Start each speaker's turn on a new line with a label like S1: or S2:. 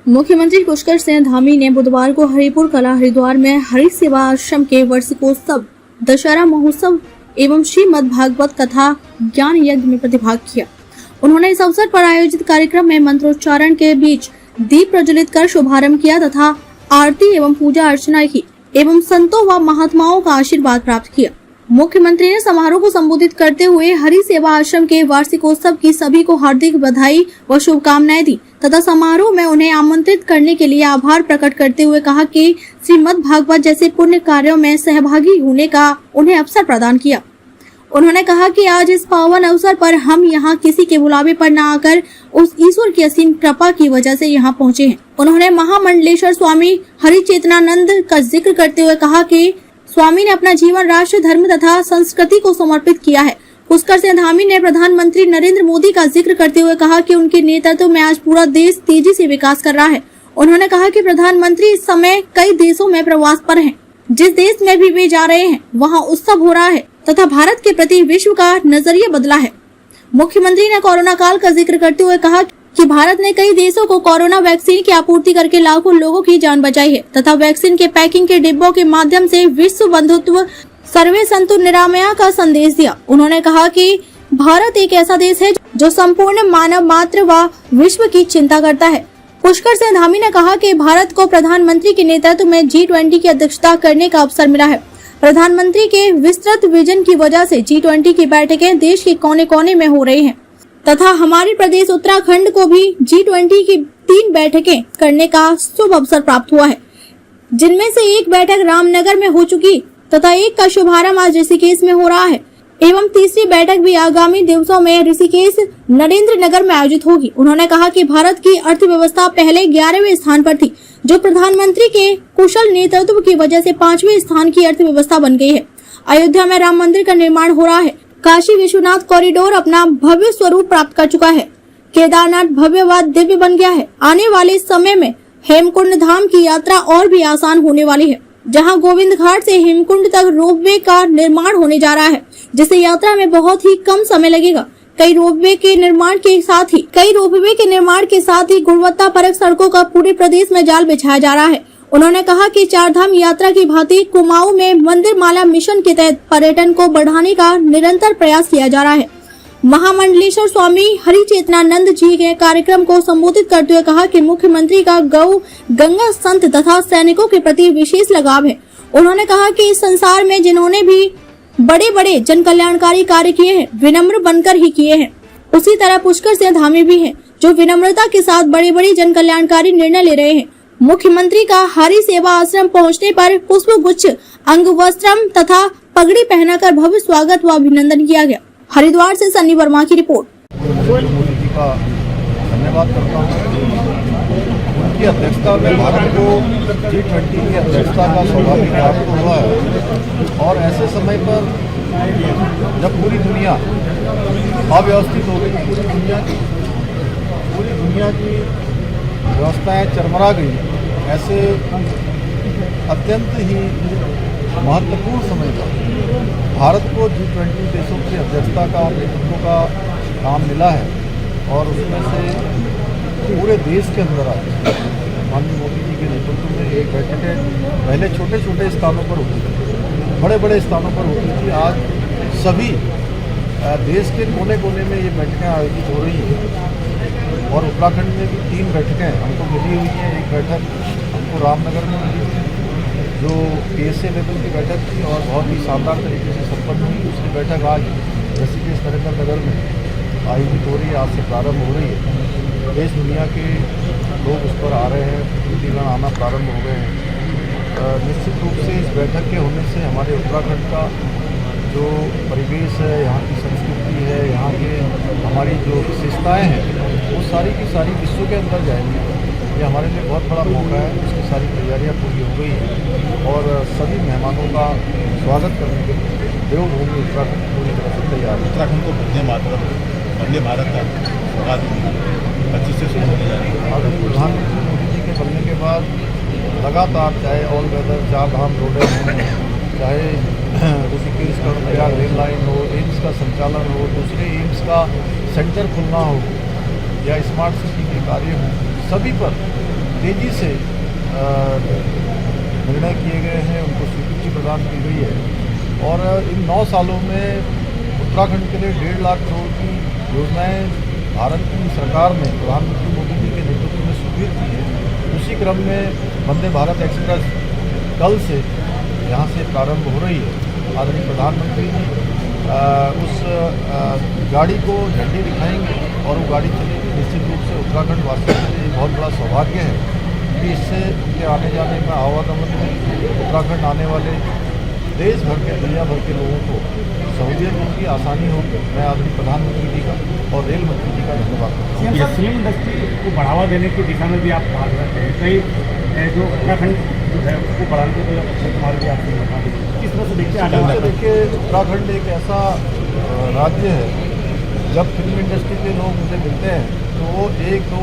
S1: मुख्यमंत्री पुष्कर सिंह धामी ने बुधवार को हरिपुर कला हरिद्वार में हरि सेवा आश्रम के वार्षिकोत्सव, दशहरा महोत्सव एवं श्रीमद् भागवत कथा ज्ञान यज्ञ में प्रतिभाग किया। उन्होंने इस अवसर पर आयोजित कार्यक्रम में मंत्रोच्चारण के बीच दीप प्रज्वलित कर शुभारंभ किया तथा आरती एवं पूजा अर्चना की एवं संतों व महात्माओं का आशीर्वाद प्राप्त किया। मुख्यमंत्री ने समारोह को संबोधित करते हुए हरि सेवा आश्रम के वार्षिकोत्सव की सभी को हार्दिक बधाई व शुभकामनाएं दी तथा समारोह में उन्हें आमंत्रित करने के लिए आभार प्रकट करते हुए कहा कि श्रीमद् भागवत जैसे पुण्य कार्यों में सहभागी होने का उन्हें अवसर प्रदान किया। उन्होंने कहा कि आज इस पावन अवसर पर हम यहाँ किसी के बुलावे पर न आकर उस ईश्वर की असीम कृपा की वजह से यहाँ पहुँचे हैं। उन्होंने महामंडलेश्वर स्वामी हरिचेतनानंद का जिक्र करते हुए कहा कि स्वामी ने अपना जीवन राष्ट्र, धर्म तथा संस्कृति को समर्पित किया है। पुष्कर सिंह धामी ने प्रधानमंत्री नरेंद्र मोदी का जिक्र करते हुए कहा कि उनके नेतृत्व में आज पूरा देश तेजी से विकास कर रहा है। उन्होंने कहा कि प्रधानमंत्री इस समय कई देशों में प्रवास पर हैं। जिस देश में भी वे जा रहे हैं वहाँ उत्सव हो रहा है तथा भारत के प्रति विश्व का नजरिया बदला है। मुख्यमंत्री ने कोरोना काल का जिक्र करते हुए कहा कि भारत ने कई देशों को कोरोना वैक्सीन की आपूर्ति करके लाखों लोगों की जान बचाई है तथा वैक्सीन के पैकिंग के डिब्बों के माध्यम से विश्व बंधुत्व सर्वे संतु निरामया का संदेश दिया। उन्होंने कहा कि भारत एक ऐसा देश है जो संपूर्ण मानव मात्र व विश्व की चिंता करता है। पुष्कर सिंह धामी ने कहा कि भारत को प्रधानमंत्री के नेतृत्व में G20 की अध्यक्षता करने का अवसर मिला है। प्रधानमंत्री के विस्तृत विजन की वजह से G20 की बैठकें देश के कोने कोने में हो रही हैं तथा हमारे प्रदेश उत्तराखंड को भी G20 की 3 बैठकें करने का शुभ अवसर प्राप्त हुआ है, जिनमें से एक बैठक रामनगर में हो चुकी तथा एक का शुभारंभ आज ऋषिकेश में हो रहा है एवं तीसरी बैठक भी आगामी दिवसों में ऋषिकेश नरेंद्र नगर में आयोजित होगी। उन्होंने कहा कि भारत की अर्थव्यवस्था पहले 11वें स्थान पर थी, जो प्रधानमंत्री के कुशल नेतृत्व की वजह से 5वें स्थान की अर्थव्यवस्था बन गई है। अयोध्या में राम मंदिर का निर्माण हो रहा है। काशी विश्वनाथ कॉरिडोर अपना भव्य स्वरूप प्राप्त कर चुका है। केदारनाथ भव्य व दिव्य बन गया है। आने वाले समय में हेमकुंड धाम की यात्रा और भी आसान होने वाली है, जहां गोविंद घाट से हेमकुंड तक रोपवे का निर्माण होने जा रहा है, जिससे यात्रा में बहुत ही कम समय लगेगा। कई रोपवे के निर्माण के साथ ही गुणवत्ता परक सड़कों का पूरे प्रदेश में जाल बिछाया जा रहा है। उन्होंने कहा कि चारधाम यात्रा की भांति कुमाऊं में मंदिर माला मिशन के तहत पर्यटन को बढ़ाने का निरंतर प्रयास किया जा रहा है। महामंडलेश्वर स्वामी हरिचेतनानंद जी के कार्यक्रम को संबोधित करते हुए कहा कि मुख्यमंत्री का गौ गंगा संत तथा सैनिकों के प्रति विशेष लगाव है। उन्होंने कहा कि इस संसार में जिन्होंने भी बड़े बड़े जन कल्याणकारी कार्य किए हैं, विनम्र बनकर ही किए हैं। उसी तरह पुष्कर सिंह धामी भी हैं, जो विनम्रता के साथ बड़े बड़े जन कल्याणकारी निर्णय ले रहे हैं। मुख्यमंत्री का हरि सेवा आश्रम पहुंचने पर पुष्प गुच्छ, अंग वस्त्रम तथा पगड़ी पहनाकर भव्य स्वागत व अभिनंदन किया गया। हरिद्वार से सन्नी वर्मा की रिपोर्ट।
S2: मोदी जी का धन्यवाद करता हूँ। उनकी अध्यक्षता में भारत को G20 की अध्यक्षता का सौभाग्य प्राप्त हुआ है और ऐसे समय पर जब पूरी दुनिया अव्यवस्थित हो गई, पूरी दुनिया की व्यवस्थाएं चरमरा गई, ऐसे अत्यंत ही महत्वपूर्ण समय पर भारत को G20 देशों की अध्यक्षता का और नेतृत्व का काम मिला है और उसमें से पूरे देश के अंदर आज माननीय मोदी जी के नेतृत्व में एक बैठकें पहले छोटे छोटे स्थानों पर होती थी, बड़े बड़े स्थानों पर होती थी। आज सभी देश के कोने कोने में ये बैठकें आयोजित हो रही हैं और उत्तराखंड में भी 3 बैठकें हमको मिली हुई हैं। एक बैठक हमको रामनगर में मिली थी, जो PSA लेवल की बैठक थी और बहुत ही शानदार तरीके से संपन्न हुई। दूसरी बैठक आज ऋषिकेश नरेंद्र नगर में आयोजित हो रही है, आज से प्रारंभ हो रही है। देश दुनिया के लोग उस पर आ रहे हैं, प्रतिदिन आना प्रारंभ हो गए हैं। निश्चित रूप से इस बैठक के होने से हमारे उत्तराखंड का जो परिवेश है, यहाँ की संस्कृति है, यहाँ के हमारी जो विशेषताएँ हैं, वो सारी की सारी विश्व के अंदर जाएंगी। ये हमारे लिए बहुत बड़ा मौका है। उसकी सारी तैयारियां पूरी हो गई हैं और सभी मेहमानों का स्वागत करने के लिए देवभूमि उत्तराखंड पूरी तरह से तैयार है।
S3: उत्तराखंड को वंदे भारत का स्वागत अच्छे से शुरू होने जा रही है।
S2: और प्रधानमंत्री मोदी जी के बनने के बाद लगातार चाहे ऑल वेदर 4 धाम रोडें हों, चाहे ऋषिकेश कर्णप्रयाग रेल लाइन हो, एम्स का संचालन हो, दूसरे एम्स का सेंटर खुलना हो या स्मार्ट सिटी के कार्य हों, सभी पर तेज़ी से निर्णय किए गए हैं, उनको स्वीकृति प्रदान की गई है और इन 9 सालों में उत्तराखंड के लिए 1.5 लाख करोड़ की योजनाएं भारत की सरकार ने प्रधानमंत्री मोदी जी के नेतृत्व में स्वीकृत की है। उसी क्रम में वंदे भारत एक्सप्रेस कल से यहाँ से प्रारंभ हो रही है। आदरणीय प्रधानमंत्री जी उस गाड़ी को झंडी दिखाएंगे और वो गाड़ी चलेगी। निश्चित रूप से उत्तराखंड वासियों के लिए बहुत बड़ा सौभाग्य है कि इससे उनके आने जाने में आवागमन में उत्तराखंड आने वाले देश भर के दुनिया भर के लोगों को सहूलियत होगी, आसानी होगी। मैं आदरणीय प्रधानमंत्री जी का और रेल मंत्री जी का धन्यवाद करता हूँ।
S4: फिल्म इंडस्ट्री को बढ़ावा देने की दिशा में भी आप बात करते हैं। कई जो उत्तराखंड जो है उसको बढ़ाने के लिए अक्षय कुमार भी आपसे बता देंगे, किस तरह से देखते हैं आगे?
S2: देखिए, उत्तराखंड एक ऐसा राज्य है, जब फिल्म इंडस्ट्री के लोग मुझे मिलते हैं तो वो 1, 2